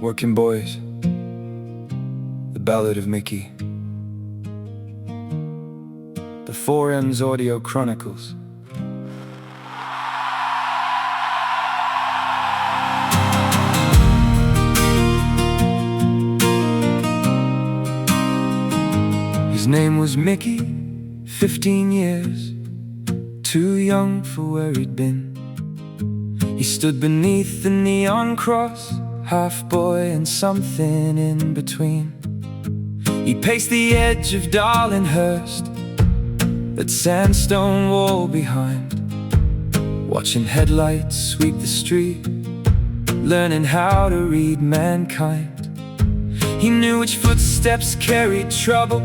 Working Boys, The Ballad of Mickii. The 4M's Audio Chronicles. His name was Mickii, 15 years, too young for where he'd been. He stood beneath the neon cross, half boy and something in between. He paced the edge of Darlinghurst, that sandstone wall behind, watching headlights sweep the street, learning how to read mankind. He knew which footsteps carried trouble,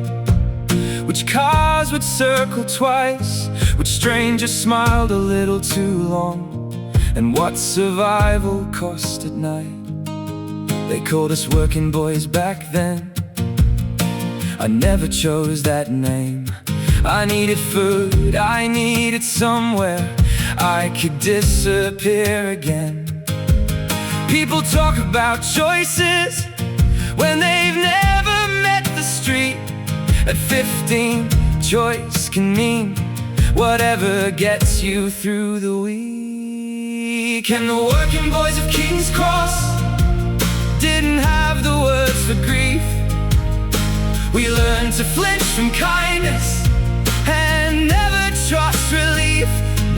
which cars would circle twice, which strangers smiled a little too long, and what survival cost at night. They called us working boys back then. I never chose that name. I needed food, I needed somewhere I could disappear again. People talk about choices when they've never met the street. At 15, choice can mean whatever gets you through the week. And the working boys of King's Cross didn't have the words for grief. We learned to flinch from kindness and never trust relief.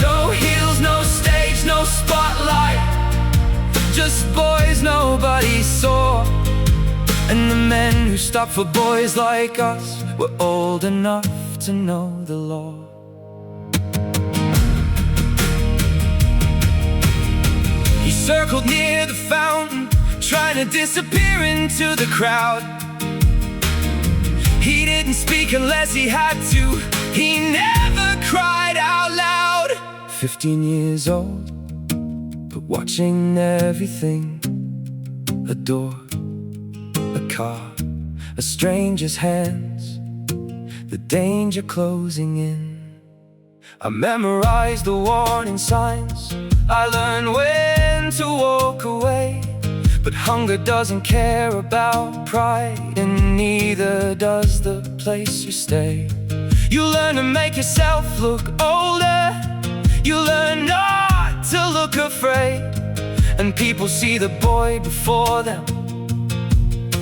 No heels, no stage, no spotlight, just boys nobody saw. And the men who stopped for boys like us were old enough to know the law. He circled near the fountain, trying to disappear into the crowd. He didn't speak unless he had to. He never cried out loud. 15 years old, but watching everything. A door, a car, a stranger's hands, the danger closing in. I memorized the warning signs, I learned when to walk away. But hunger doesn't care about pride, and neither does the place you stay. You learn to make yourself look older, you learn not to look afraid. And people see the boy before them,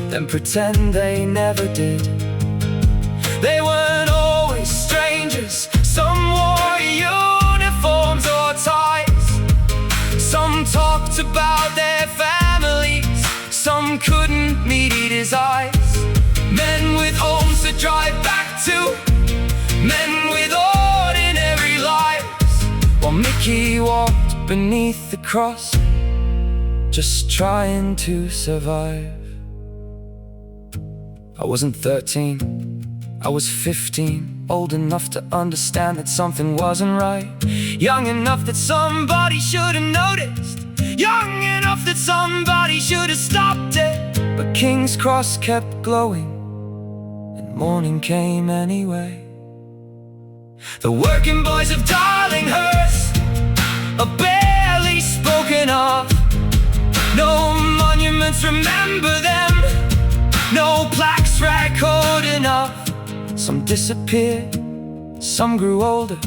then pretend they never did. They weren't always strangers, some wore uniforms or ties. Some talked about their families, some couldn't meet his eyes. Men with homes to drive back to, men with ordinary lives, while Mickii walked beneath the cross, just trying to survive. I wasn't 13, I was 15, old enough to understand that something wasn't right, young enough that somebody should have noticed, young enough that somebody should have stopped it. But King's Cross kept glowing, and morning came anyway. The working boys of Darlinghurst are barely spoken of. No monuments remember them, no plaques record enough. Some disappeared, some grew older,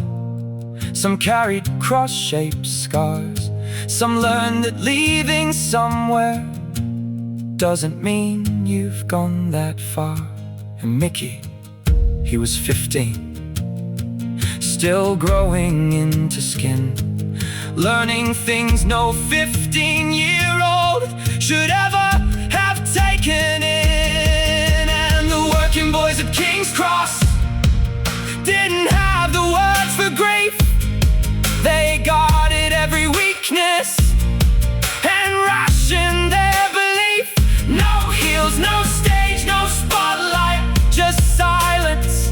some carried cross-shaped scars. Some learned that leaving somewhere doesn't mean you've gone that far. And Mickii, he was 15, still growing into skin, learning things no 15-year-old should ever have taken in. And the working boys of King's Cross didn't have the words for grief. They guarded every weakness and rationed their belief. No heels, no stage, no spotlight, just silence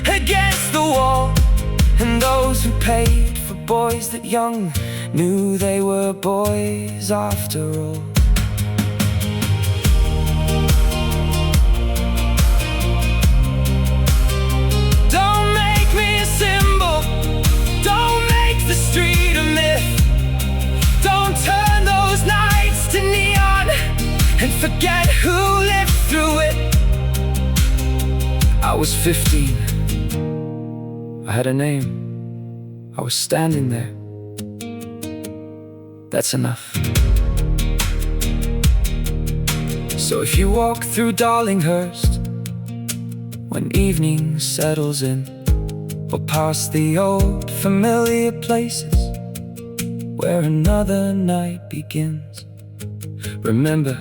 against the wall. And those who paid for boys that young knew they were boys after all. Don't make me a symbol, don't make the street a myth. Don't turn those nights to neon and forget who lived through it. I was 15. I had a name. I was standing there. That's enough. So if you walk through Darlinghurst when evening settles in, or past the old familiar places where another night begins, remember,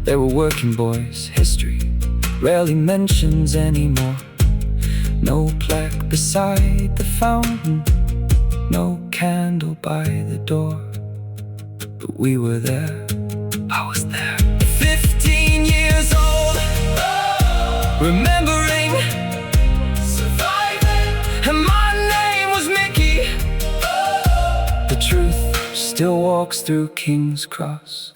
they were working boys. History rarely mentions anymore. No plaque beside the fountain, no candle by the door. But we were there. I was there. 15 years old, remembering, surviving, and my name was Mickii. The truth still walks through King's Cross.